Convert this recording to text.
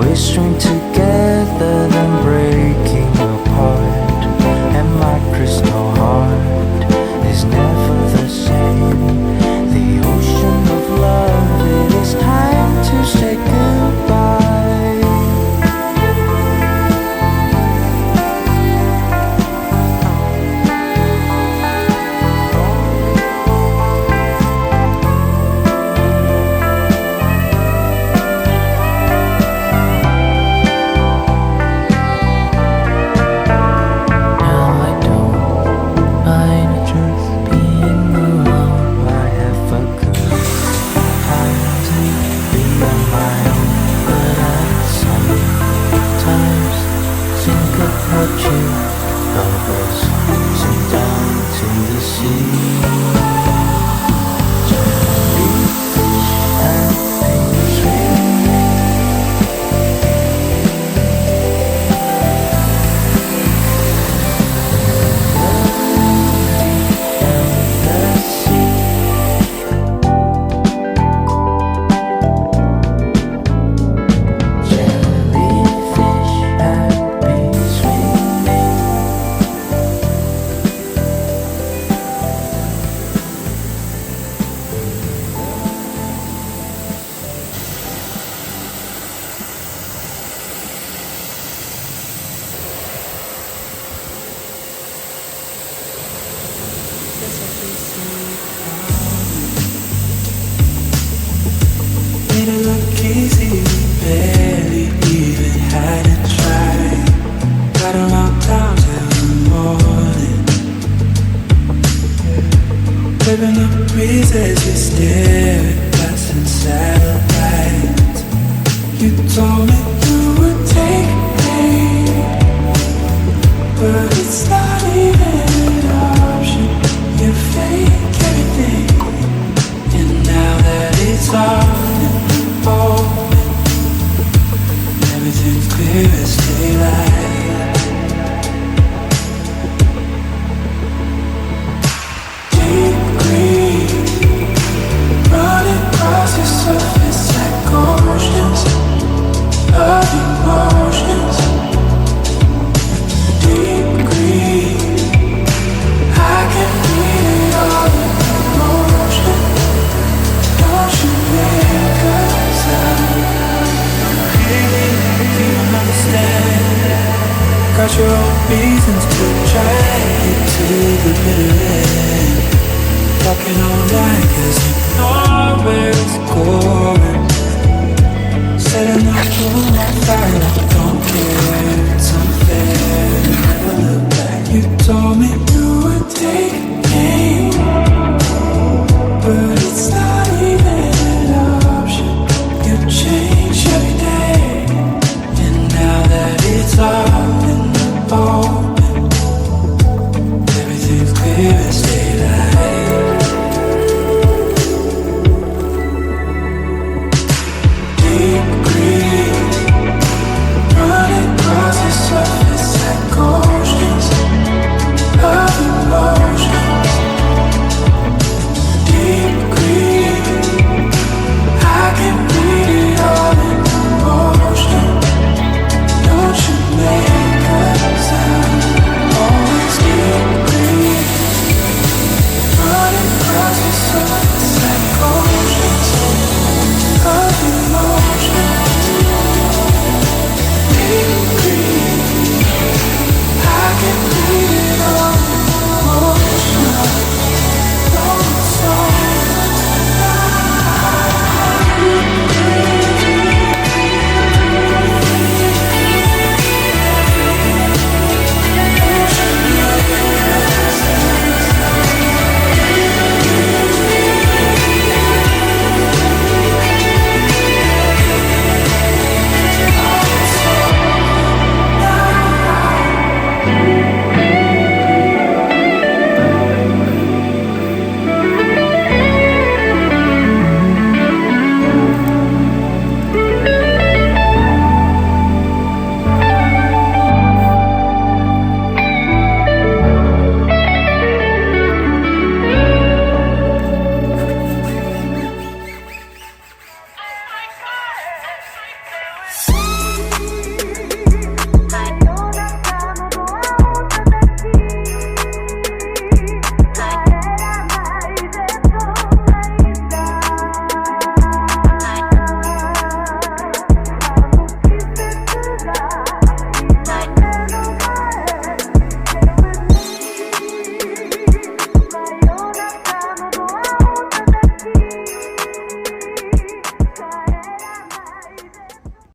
We're strung together, then breaking apart, and my crystal heart is never the same. The ocean of love, it is time to say goodbye. Made it look easy, we barely even had to try. Got around town till the morning, living the breezes, we stare at us in satellites. You told me you would take me, but it's not even an option. You fake everything, and now that it's on and open, everything's clear as daylight. Deep green, running across your surface like oceans of emotions. Deep green, I can feel it all in motion. Don't you make a sound. Do you understand? Got your own reasons to drag you to the bitter end. Talking all night 'cause you know where it's going. Setting the room on fire.